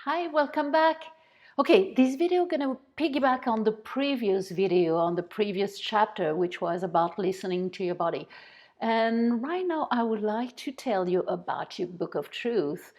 Hi, welcome back. Okay, this video gonna piggyback on the previous video, on the previous chapter, which was about listening to your body. And right now I would like to tell you about your book of truth.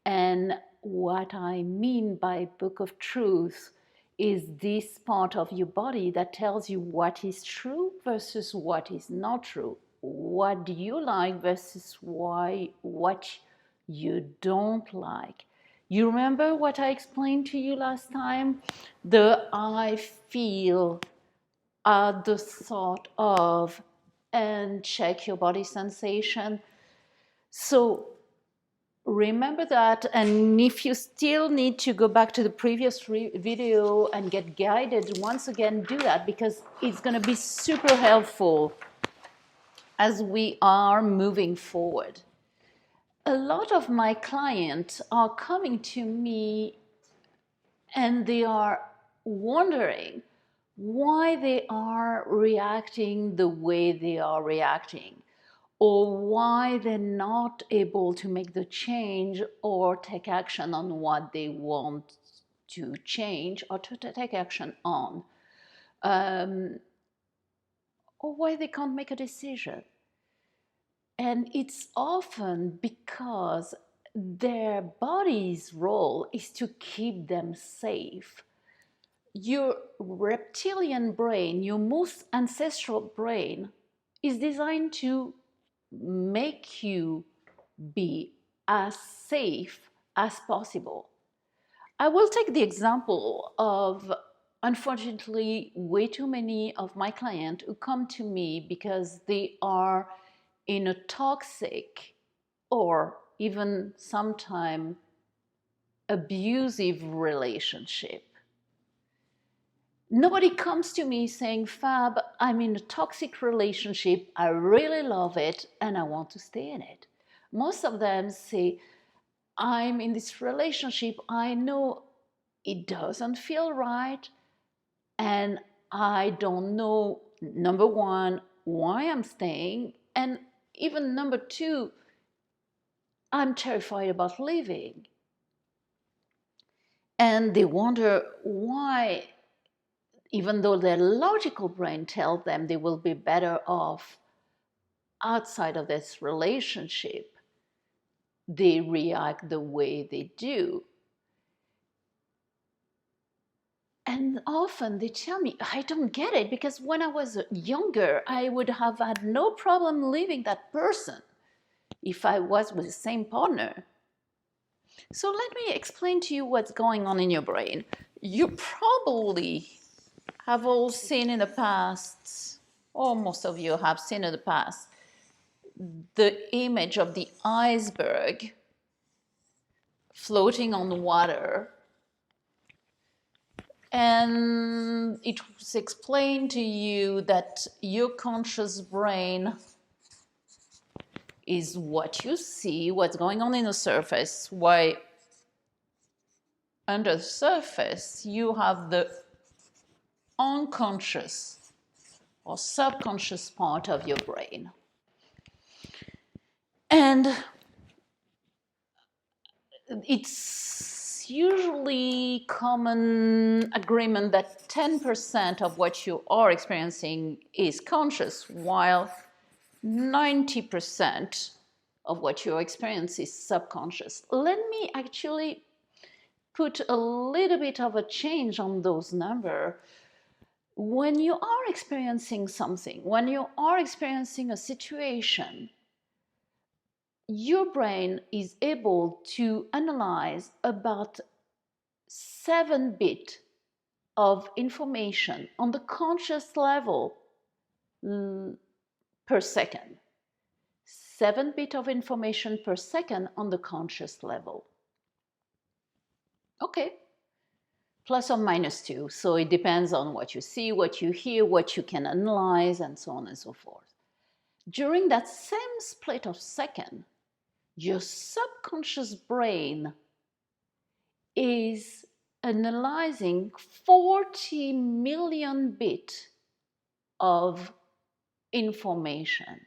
And what I mean by book of truth is this part of your body that tells you what is true versus what is not true. What do you like versus what you don't like. You remember what I explained to you last time? The I feel, the thought of, and check your body sensation. So remember that, and if you still need to go back to the previous video and get guided, once again, do that because it's going to be super helpful as we are moving forward. A lot of my clients are coming to me and they are wondering why they are reacting the way they are reacting, or why they're not able to make the change or take action on what they want to change or to take action on, or why they can't make a decision. And it's often because their body's role is to keep them safe. Your reptilian brain, your most ancestral brain, is designed to make you be as safe as possible. I will take the example of, unfortunately, way too many of my clients who come to me because they are in a toxic or even sometimes abusive relationship. Nobody comes to me saying, Fab, I'm in a toxic relationship, I really love it, and I want to stay in it. Most of them say, I'm in this relationship, I know it doesn't feel right, and I don't know, number one, why I'm staying, and even number two, I'm terrified about leaving. And they wonder why, even though their logical brain tells them they will be better off outside of this relationship, they react the way they do. And often they tell me, I don't get it, because when I was younger, I would have had no problem leaving that person if I was with the same partner. So let me explain to you what's going on in your brain. You probably have all seen in the past, or most of you have seen in the past, the image of the iceberg floating on the water. And it was explained to you that your conscious brain is what you see, what's going on in the surface, while under the surface you have the unconscious or subconscious part of your brain. And it's usually common agreement that 10% of what you are experiencing is conscious, while 90% of what you experience is subconscious. Let me actually put a little bit of a change on those numbers. When you are experiencing something, when you are experiencing a situation, your brain is able to analyze about 7 bits of information on the conscious level per second. 7 bits of information per second on the conscious level. Okay, plus or minus 2. So it depends on what you see, what you hear, what you can analyze, and so on and so forth. During that same split of second, your subconscious brain is analyzing 40 million bits of information.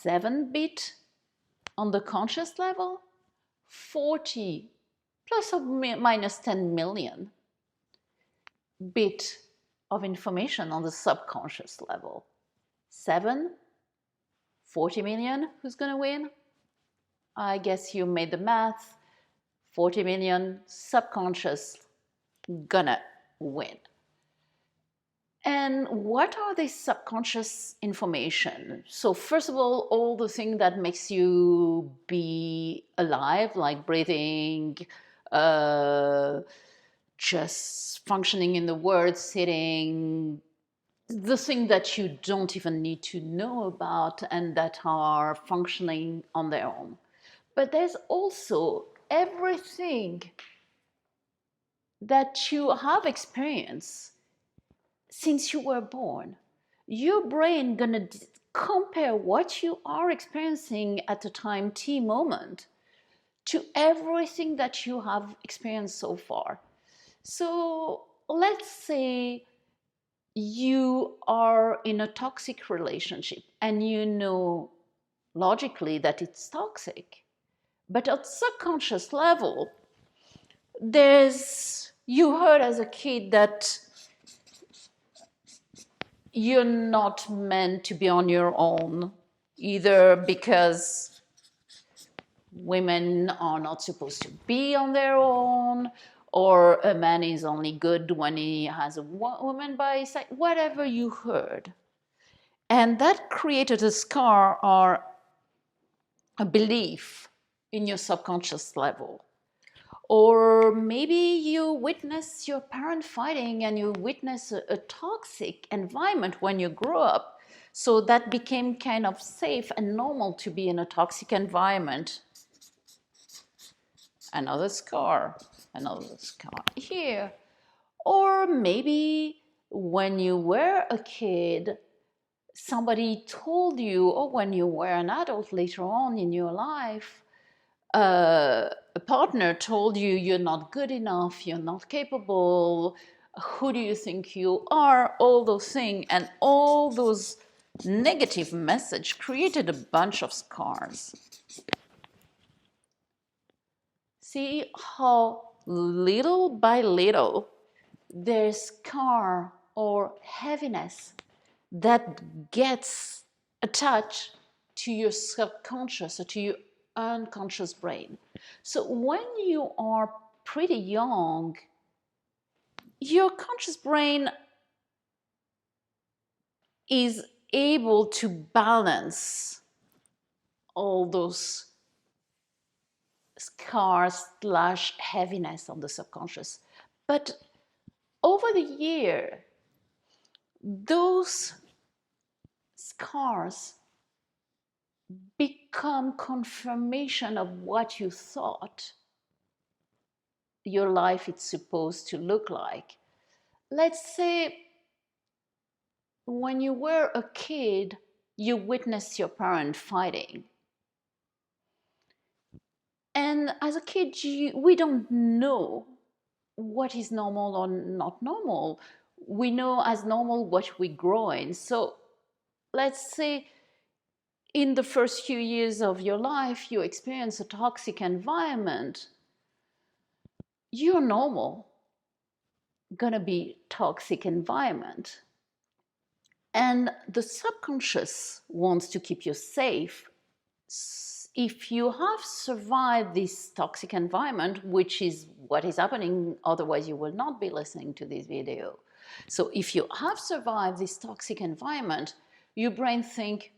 7 bits on the conscious level, 40 plus or minus 10 million bit of information on the subconscious level. 7, 40 million, who's going to win? I guess you made the math. 40 million subconscious gonna win. And what are these subconscious information? So first of all the thing that makes you be alive, like breathing, just functioning in the world, sitting, the thing that you don't even need to know about and that are functioning on their own. But there's also everything that you have experienced since you were born. Your brain gonna compare what you are experiencing at the time T moment to everything that you have experienced so far. So let's say you are in a toxic relationship and you know logically that it's toxic, but at subconscious level, you heard as a kid that you're not meant to be on your own, either because women are not supposed to be on their own, or a man is only good when he has a woman by his side, whatever you heard. And that created a scar or a belief in your subconscious level. Or maybe you witness your parent fighting and you witness a toxic environment when you grew up. So that became kind of safe and normal to be in a toxic environment. Another scar here. Or maybe when you were a kid, somebody told you, or when you were an adult later on in your life, a partner told you you're not good enough, you're not capable, who do you think you are, all those things, and all those negative messages created a bunch of scars. See how little by little there's scar or heaviness that gets attached to your subconscious or to your unconscious brain. So when you are pretty young, your conscious brain is able to balance all those scars / heaviness on the subconscious. But over the year, those scars become confirmation of what you thought your life is supposed to look like. Let's say when you were a kid, you witnessed your parent fighting. And as a kid, we don't know what is normal or not normal. We know as normal what we grow in. So let's say in the first few years of your life, you experience a toxic environment. You're normal gonna be toxic environment. And the subconscious wants to keep you safe. If you have survived this toxic environment, which is what is happening, otherwise you will not be listening to this video. So if you have survived this toxic environment, your brain think,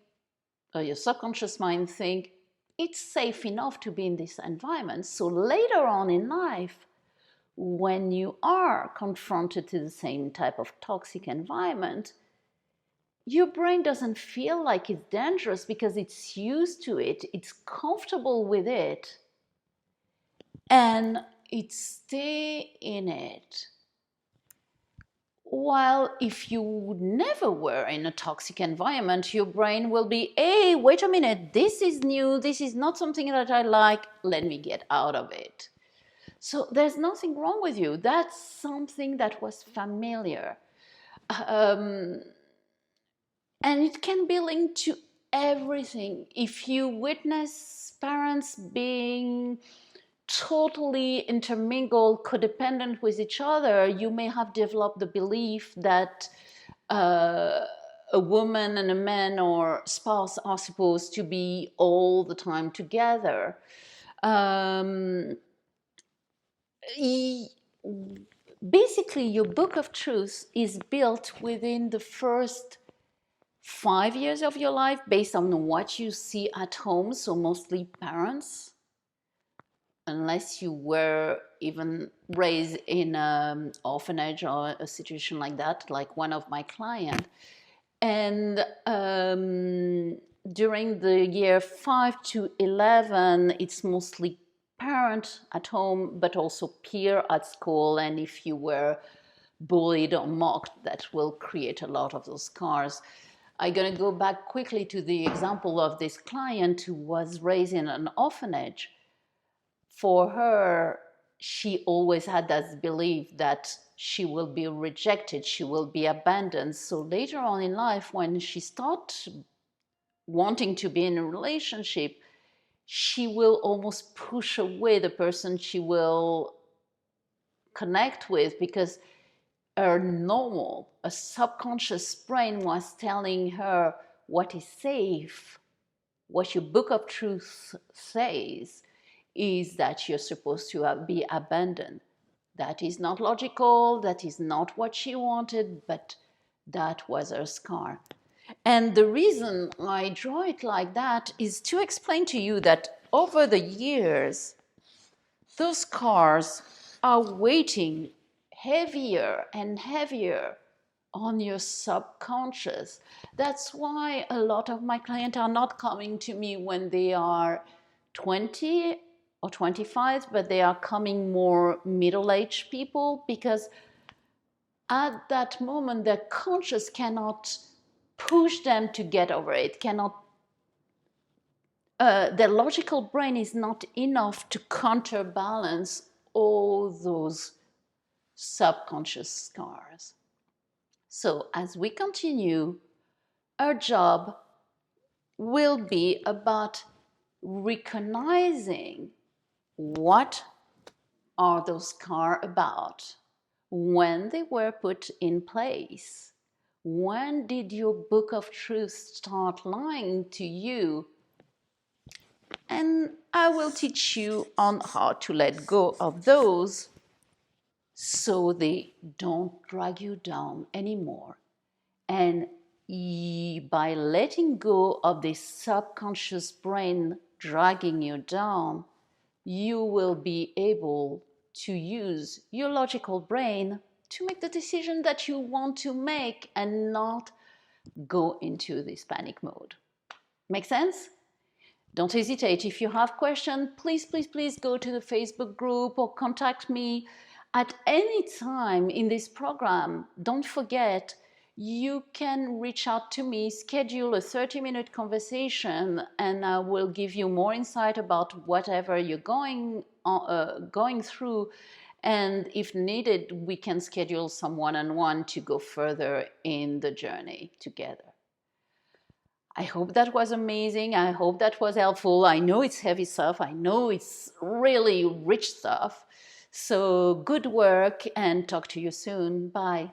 or your subconscious mind think, it's safe enough to be in this environment. So later on in life, when you are confronted to the same type of toxic environment, your brain doesn't feel like it's dangerous because it's used to it, it's comfortable with it, and it stays in it. While if you never were in a toxic environment, your brain will be, hey, wait a minute, this is new, this is not something that I like, let me get out of it. So there's nothing wrong with you. That's something that was familiar. And it can be linked to everything. If you witness parents being totally intermingled, codependent with each other, you may have developed the belief that a woman and a man or spouse are supposed to be all the time together. Basically, your book of truth is built within the first 5 years of your life based on what you see at home, so mostly parents, unless you were even raised in an orphanage or a situation like that, like one of my clients. And during the year 5 to 11, it's mostly parent at home, but also peer at school. And if you were bullied or mocked, that will create a lot of those scars. I'm going to go back quickly to the example of this client who was raised in an orphanage. For her, she always had that belief that she will be rejected, she will be abandoned. So later on in life, when she starts wanting to be in a relationship, she will almost push away the person she will connect with, because her normal, a subconscious brain was telling her what is safe, what your book of truth says is that you're supposed to be abandoned. That is not logical, that is not what she wanted, but that was her scar. And the reason I draw it like that is to explain to you that over the years, those scars are weighting heavier and heavier on your subconscious. That's why a lot of my clients are not coming to me when they are 20 or 25, but they are coming more middle-aged people, because at that moment their conscious cannot push them to get over it, cannot their logical brain is not enough to counterbalance all those subconscious scars. So as we continue, our job will be about recognizing what are those scars about, when they were put in place, when did your book of truth start lying to you, and I will teach you on how to let go of those so they don't drag you down anymore. And by letting go of this subconscious brain dragging you down, you will be able to use your logical brain to make the decision that you want to make and not go into this panic mode. Make sense? Don't hesitate. If you have questions, please, please, please go to the Facebook group or contact me at any time in this program. Don't forget, you can reach out to me, schedule a 30-minute conversation, and I will give you more insight about whatever you're going through. And if needed, we can schedule some one-on-one to go further in the journey together. I hope that was amazing. I hope that was helpful. I know it's heavy stuff. I know it's really rich stuff. So good work, and talk to you soon. Bye.